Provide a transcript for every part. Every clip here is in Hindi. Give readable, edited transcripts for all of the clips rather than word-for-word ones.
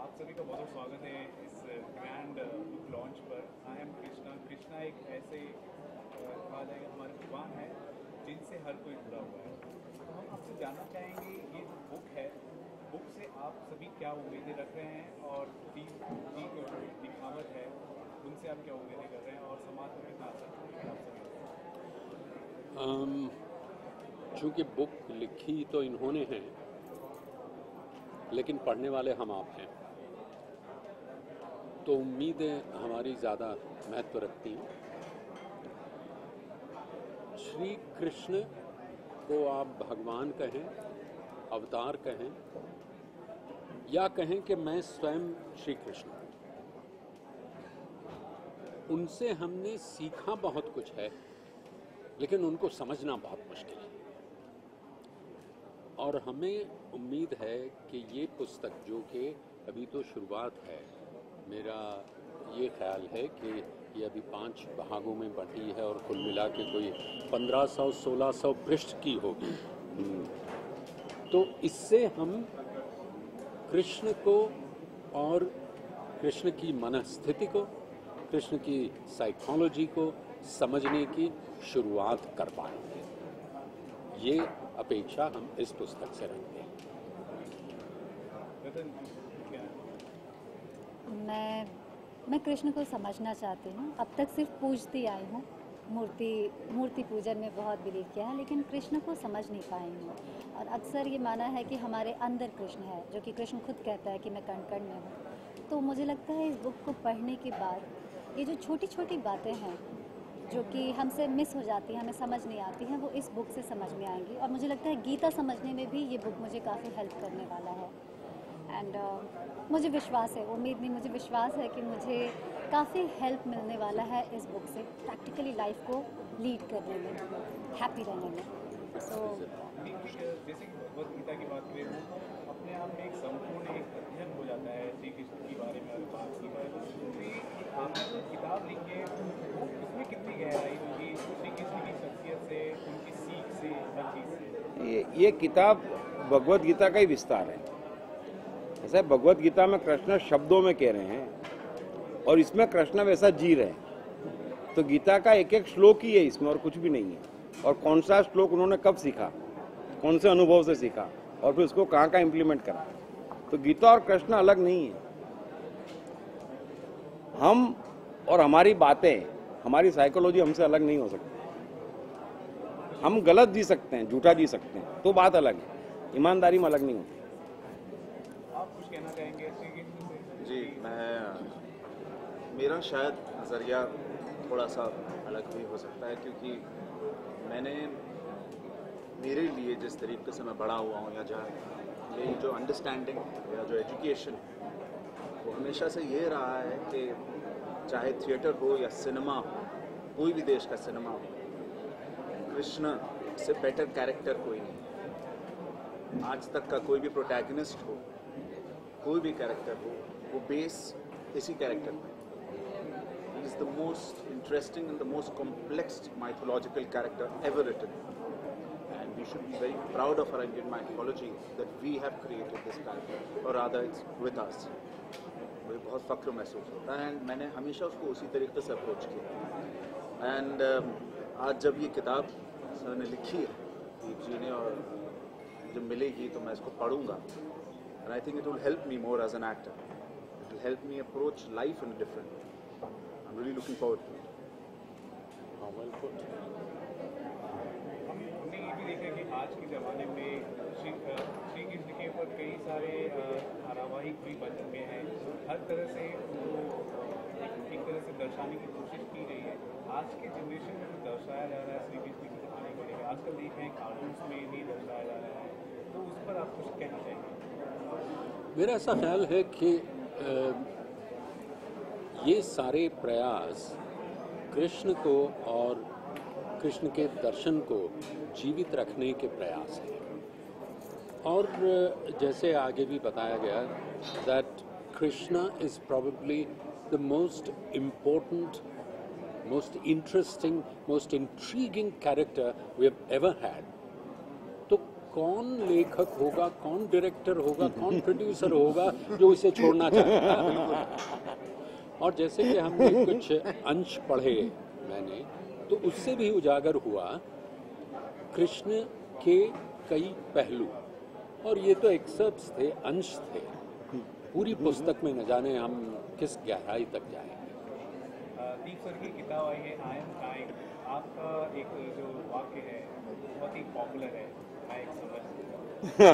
आप सभी का बहुत बहुत स्वागत है इस ग्रैंड बुक लॉन्च पर। I am Krishna. कृष्णा एक ऐसे कहा जाएगा हमारे भगवान है जिनसे हर कोई जुड़ा हुआ है। तो हम आपसे जानना चाहेंगे ये जो बुक है, बुक से आप सभी क्या उम्मीदें रख रहे हैं और दी जो दिखावट है उनसे आप क्या उम्मीदें कर रहे हैं और समाज में कितना असर पड़ेगा आप सभी? चूँकि बुक लिखी तो इन्होंने है, लेकिन पढ़ने वाले हम आप हैं, तो उम्मीदें हमारी ज़्यादा महत्व रखती हैं। श्री कृष्ण को आप भगवान कहें, अवतार कहें, या कहें कि मैं स्वयं श्री कृष्ण हूँ। उनसे हमने सीखा बहुत कुछ है, लेकिन उनको समझना बहुत मुश्किल है। और हमें उम्मीद है कि ये पुस्तक, जो कि अभी तो शुरुआत है, मेरा ये ख्याल है कि ये अभी 5 भागों में बंटी है और कुल मिला के कोई 1500-1600 पृष्ठ की होगी। तो इससे हम कृष्ण को और कृष्ण की मनस्थिति को, कृष्ण की साइकोलॉजी को समझने की शुरुआत कर पाएंगे। ये अपेक्षा हम इस पुस्तक से रखते हैं। मैं कृष्ण को समझना चाहती हूँ। अब तक सिर्फ पूजती आई हूँ, मूर्ति पूजन में बहुत बिलीव किया है, लेकिन कृष्ण को समझ नहीं पाई हूँ। और अक्सर ये माना है कि हमारे अंदर कृष्ण है, जो कि कृष्ण खुद कहता है कि मैं कण कण में हूँ। तो मुझे लगता है इस बुक को पढ़ने के बाद ये जो छोटी छोटी बातें हैं जो कि हमसे मिस हो जाती हैं, हमें समझ नहीं आती हैं, वो इस बुक से समझ में आएंगी। और मुझे लगता है गीता समझने में भी ये बुक मुझे काफ़ी हेल्प करने वाला है। एंड मुझे विश्वास है, उम्मीद नहीं, मुझे विश्वास है कि मुझे काफ़ी हेल्प मिलने वाला है इस बुक से, प्रैक्टिकली लाइफ को लीड करने में, हैप्पी रहने में। सो जैसे कि भगवद गीता की बात करें, वो अपने आप में एक संपूर्ण एक अध्ययन हो जाता है श्री कृष्ण के बारे में अगर बात की जाए तो आपने जो किताब लिखी है वो उसमें कितनी गहराई होगी श्री कृष्ण की शख्सियत से, उनकी सीख से, हर चीज़ से? ये किताब भगवद गीता का ही विस्तार है। ऐसा भगवद गीता में कृष्ण शब्दों में कह रहे हैं और इसमें कृष्ण वैसा जी रहे हैं। तो गीता का एक एक श्लोक ही है इसमें, और कुछ भी नहीं है। और कौन सा श्लोक उन्होंने कब सीखा, कौन से अनुभव से सीखा, और फिर उसको कहाँ कहाँ इम्प्लीमेंट करा। तो गीता और कृष्ण अलग नहीं है। हम और हमारी बातें, हमारी साइकोलॉजी हमसे अलग नहीं हो सकती। हम गलत जी सकते हैं, झूठा जी सकते हैं, तो बात अलग है, ईमानदारी में अलग नहीं होती। आप कुछ कहना चाहेंगे श्री कृष्ण से? जी, मेरा शायद नज़रिया थोड़ा सा अलग भी हो सकता है, क्योंकि मैंने मेरे लिए जिस तरीके से मैं बड़ा हुआ हूँ, या जहाँ ये जो अंडरस्टैंडिंग या जो एजुकेशन, वो हमेशा से ये रहा है कि चाहे थिएटर हो या सिनेमा हो, कोई भी देश का सिनेमा हो, कृष्ण से बेटर कैरेक्टर कोई नहीं। आज तक का कोई भी प्रोटैगनिस्ट हो, कोई भी कैरेक्टर हो, वो बेस इसी कैरेक्टर में। He is the most interesting and the most complex mythological character ever written, and we should be very proud of our Indian mythology that we have created this character, or rather it's with us. मुझे बहुत फ़ख्र महसूस होता है, एंड मैंने हमेशा उसको उसी तरीके से अप्रोच किया। एंड आज जब ये किताब मैंने लिखी है दीप जी ने, और जब मिलेगी तो मैं इसको पढ़ूंगा, and I think it will help me more as an actor. It will help me approach life in a different way. I'm really looking forward to it. well put. हमने ये भी देखा कि आज के ज़माने में श्री कृष्ण के ऊपर कई सारे धारावाहिक भी बन चुके हैं। हर तरह से उनको एक तरह से दर्शाने की कोशिश की गई है। आज के जनरेशन में जो दर्शाया जा रहा है श्री कृष्ण की कहानी को लेकर, आजकल देख रहे हैं कार्टून्स में भी दर्शाया जा रहा है, तो उस पर आप कुछ कहना चाहेंगे? मेरा ऐसा ख्याल है कि ये सारे प्रयास कृष्ण को और कृष्ण के दर्शन को जीवित रखने के प्रयास हैं। और जैसे आगे भी बताया गया, that Krishna is probably the most important, most interesting, most intriguing character we have ever had. तो कौन लेखक होगा, कौन डायरेक्टर होगा, कौन प्रोड्यूसर होगा जो इसे छोड़ना चाहेगा। और जैसे कि हमने कुछ अंश पढ़े मैंने, तो उससे भी उजागर हुआ कृष्ण के कई पहलू, और ये तो एक्सर्प्ट्स थे, अंश थे। पूरी पुस्तक में न जाने हम किस गहराई तक जाएंगे। दीप सर की किताब आई है आई एम काइंड, आपका एक जो वाक्य है बहुत ही पॉपुलर है, मैं एक समझ क्या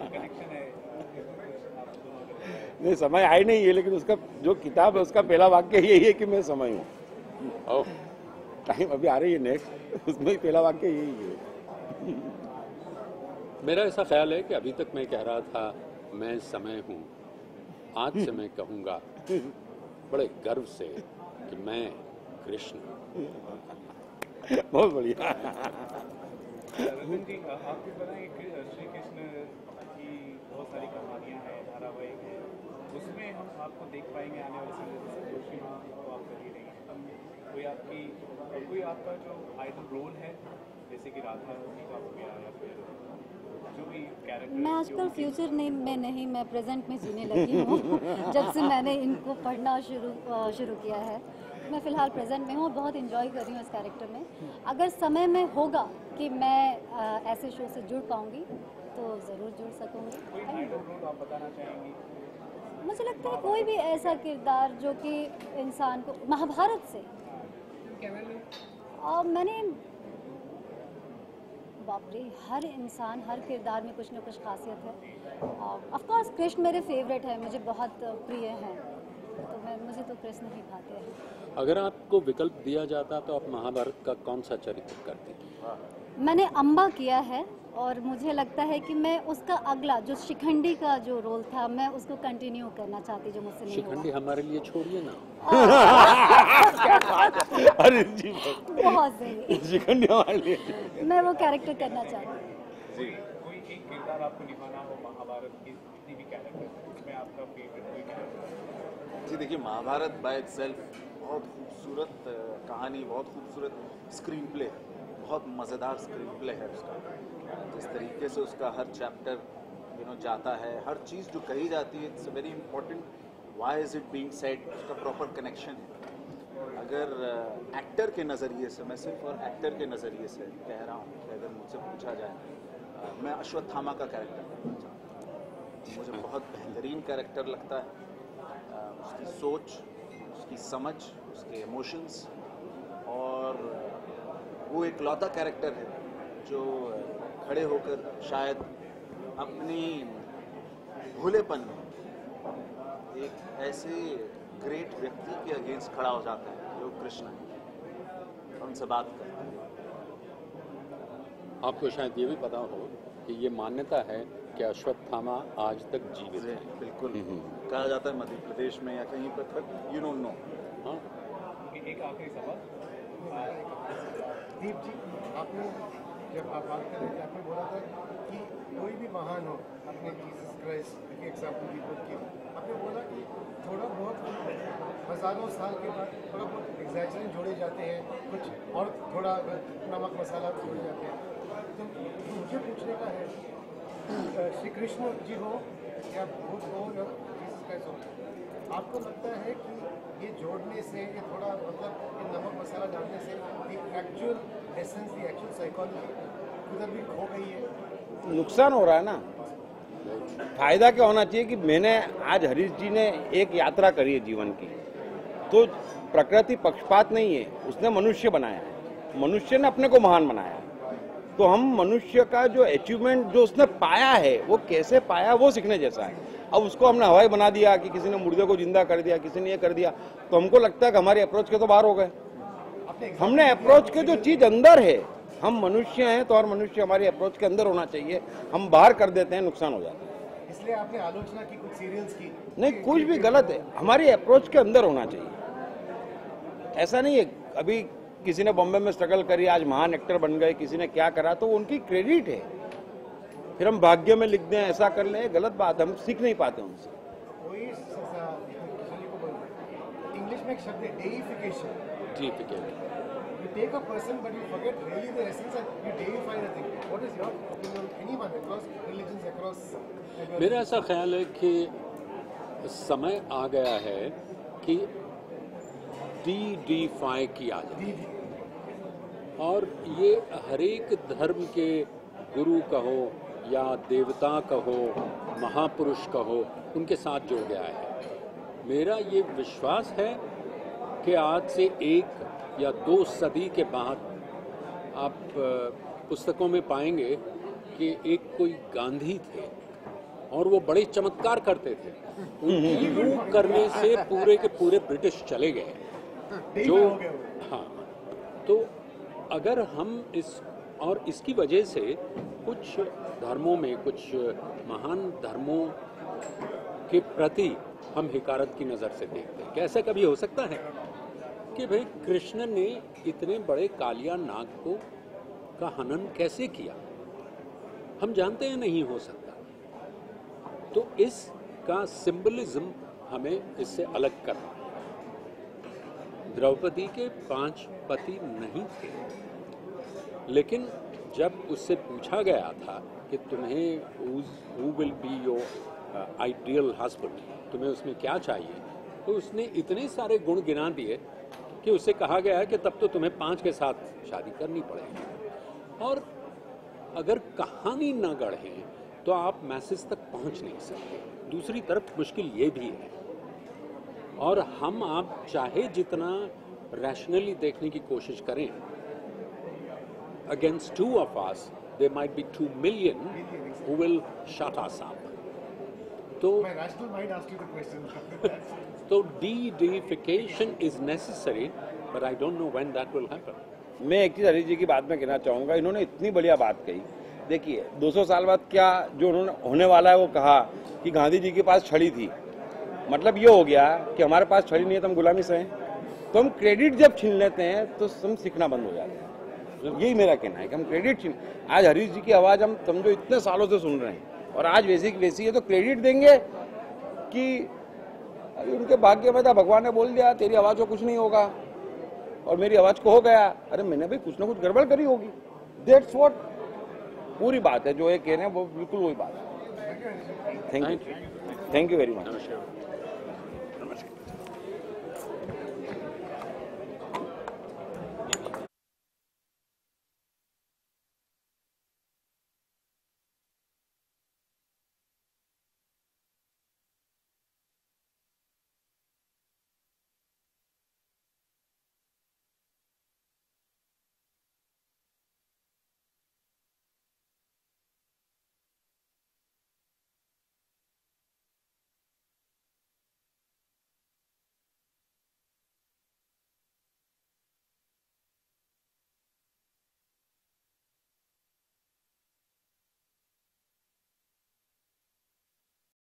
कनेक्शन है आप दोनों का? नहीं, समय आई नहीं है, लेकिन उसका जो किताब है उसका पहला वाक्य यही है कि मैं समय हूँ। टाइम अभी आ रही है नेक्स्ट, उसमें पहला वाक्य यही है। मेरा ऐसा ख्याल है कि अभी तक मैं कह रहा था मैं समय हूँ, आज से मैं कहूँगा बड़े गर्व से कि मैं कृष्ण हूँ। बहुत बढ़िया। रतन जी, आपको पता है कि श्री कृष्ण की बहुत सारी कहानियाँ हैं, धारावाहिक है, उसमें हम आपको देख पाएंगे आने वाले समय में। जोशी माँ को आप कर ही रही हैं, कोई आपका जो आइडल रोल है, जैसे कि राधा जी का हो गया या फिर जो भी कैरेक्टर? मैं आजकल फ्यूचर में नहीं, मैं प्रेजेंट में जीने लगी हूँ। जब से मैंने इनको पढ़ना शुरू किया है, मैं फ़िलहाल प्रेजेंट में हूँ और बहुत इन्जॉय कर रही हूँ इस कैरेक्टर में। अगर समय में होगा कि मैं ऐसे शो से जुड़ पाऊँगी तो ज़रूर जुड़ सकूँगी। कोई आइडल रोल आप बताना चाहेंगी? मुझे लगता है कोई भी ऐसा किरदार जो कि इंसान को, महाभारत से और मैंने, बाप रे, हर इंसान, हर किरदार में कुछ न कुछ खासियत है। ऑफ कोर्स कृष्ण मेरे फेवरेट है, मुझे बहुत प्रिय हैं, तो मुझे तो कृष्ण ही भाते हैं। अगर आपको विकल्प दिया जाता तो आप महाभारत का कौन सा चरित्र करते? मैंने अम्बा किया है और मुझे लगता है कि मैं उसका अगला जो शिखंडी का जो रोल था, मैं उसको कंटिन्यू करना चाहती, जो मुझसे नहीं शिखंडी हमारे लिए छोड़िए ना। अरे जी, बहुत सही, शिखंडी हमारे लिए मैं वो कैरेक्टर करना चाहती हूँ। जी, कोई एक किरदार आपको निभाना हो महाभारत की, जितनी भी कैरेक्टर उसमें आपका फेवरेट कोई कैरेक्टर? जी देखिए, महाभारत बाय इटसेल्फ बहुत खूबसूरत कहानी, बहुत खूबसूरत स्क्रीन प्ले है, बहुत मज़ेदार स्क्रीन प्ले है उसका। जिस तरीके से उसका हर चैप्टर जाता है, हर चीज़ जो कही जाती है, it's very important, why is it being said, उसका प्रॉपर कनेक्शन है। अगर एक्टर के नज़रिए से, मैं सिर्फ और एक्टर के नज़रिए से कह रहा हूँ कि अगर मुझसे पूछा जाए, मैं अश्वत्थामा का कैरेक्टर करना चाहता हूँ। मुझे बहुत बेहतरीन कैरेक्टर लगता है, उसकी सोच, उसकी समझ, उसके इमोशंस, और वो एक लौता कैरेक्टर है जो खड़े होकर शायद अपनी भोलेपन में एक ऐसे ग्रेट व्यक्ति के अगेंस्ट खड़ा हो जाता है जो कृष्ण है, और उनसे बात करता है। आपको शायद ये भी पता हो कि ये मान्यता है कि अश्वत्थामा आज तक जीवित है। बिल्कुल कहा जाता है मध्य प्रदेश में या कहीं पर, बट यू डोंट नो। हाँ, एक आखिरी सवाल। दीप जी, आपने जब आप बात कर रहे थे, आपने बोला था कि कोई भी महान हो, आपने जीसस क्राइस्ट की एग्जाम्पल भी खुद की, आपने बोला कि थोड़ा बहुत हज़ारों साल के बाद थोड़ा बहुत एग्जैजरेशन जोड़े जाते हैं, कुछ और थोड़ा नमक मसाला जोड़े जाते हैं। तो मुझे पूछने का है, श्री कृष्ण जी हो या बुद्ध हो या जीसस क्राइस्ट हो, आपको लगता है कि ये जोड़ने से, ये थोड़ा मतलब ये नमक मसाला डालने से actual essence, the actual psychology उधर भी खो गई है? नुकसान हो रहा है ना। फायदा क्या होना चाहिए कि मैंने आज हरीश जी ने एक यात्रा करी है जीवन की, तो प्रकृति पक्षपात नहीं है, उसने मनुष्य बनाया है, मनुष्य ने अपने को महान बनाया है। तो हम मनुष्य का जो अचीवमेंट जो उसने पाया है, वो कैसे पाया, वो सीखने जैसा है। अब उसको हमने हवाई बना दिया कि किसी ने मुर्दे को जिंदा कर दिया, किसी ने ये कर दिया, तो हमको लगता है कि हमारी अप्रोच के तो बाहर हो गए। हमने अप्रोच के जो चीज अंदर है, हम मनुष्य हैं तो और मनुष्य हमारी अप्रोच के अंदर होना चाहिए, हम बाहर कर देते हैं, नुकसान हो जाता है। इसलिए आपने आलोचना की कुछ सीरियल्स की? नहीं, कुछ भी गलत है, हमारी अप्रोच के अंदर होना चाहिए। ऐसा नहीं है अभी किसी ने बॉम्बे में स्ट्रगल करी, आज महान एक्टर बन गए, किसी ने क्या करा, तो उनकी क्रेडिट है। फिर हम भाग्य में लिख दें, ऐसा कर लें, गलत बात, हम सीख नहीं पाते उनसे। वही इंग्लिश में एक शब्द है डेइफिकेशन। जी, ठीक है। You take a person, but you forget really the essence and you deify the thing. What is your opinion on anyone across religions, across? मेरा ऐसा ख्याल है कि समय आ गया है कि डिफाई किया जाए और ये हर एक धर्म के गुरु कहो या देवता कहो, महापुरुष कहो, उनके साथ जुड़ गया है। मेरा ये विश्वास है कि आज से 1 या 2 सदी के बाद आप पुस्तकों में पाएंगे कि एक कोई गांधी थे और वो बड़े चमत्कार करते थे। उनकी रूप करने से पूरे के पूरे ब्रिटिश चले गए। जो हाँ, तो अगर हम और इसकी वजह से कुछ धर्मों में, कुछ महान धर्मों के प्रति हम हिकारत की नज़र से देखते हैं। कैसे कभी हो सकता है कि भाई कृष्ण ने इतने बड़े कालिया नाग का हनन कैसे किया? हम जानते हैं नहीं हो सकता। तो इसका सिंबलिज्म हमें इससे अलग करना है। द्रौपदी के 5 पति नहीं थे, लेकिन जब उससे पूछा गया था कि तुम्हें who will be your ideal husband, तुम्हें उसमें क्या चाहिए, तो उसने इतने सारे गुण गिना दिए कि उससे कहा गया कि तब तो तुम्हें 5 के साथ शादी करनी पड़ेगी। और अगर कहानी न गढ़ें तो आप मैसेज तक पहुंच नहीं सकते। दूसरी तरफ मुश्किल ये भी है, और हम आप चाहे जितना रैशनली देखने की कोशिश करें, against 2 of us, there might be 2 million who will shut us up. So, My rational mind asked you the question. so de-deification is necessary, but I don't know when that will happen. मैं एक चीज़ हरीश जी की बात में कहना चाहूँगा। इन्होंने इतनी बढ़िया बात कही। देखिए 200 साल बाद क्या जो उन्होंने होने वाला है वो कहा कि गांधी जी के पास छड़ी थी, मतलब ये हो गया कि हमारे पास छड़ी नहीं है तो हम गुलामी से हैं। तो हम क्रेडिट जब छीन लेते हैं तो हम सीखना बंद हो जाते हैं। यही मेरा कहना है कि हम क्रेडिट छीन, आज हरीश जी की आवाज़ हम समझो इतने सालों से सुन रहे हैं और आज वैसी की वैसी है, तो क्रेडिट देंगे कि अभी उनके भाग्य में था, भगवान ने बोल दिया तेरी आवाज़ को कुछ नहीं होगा और मेरी आवाज़ को हो गया। अरे मैंने भी कुछ ना कुछ गड़बड़ करी होगी। दैट्स व्हाट पूरी बात है, जो ये कह रहे हैं वो बिल्कुल वही बात है। Thank you very much. नमस्कार।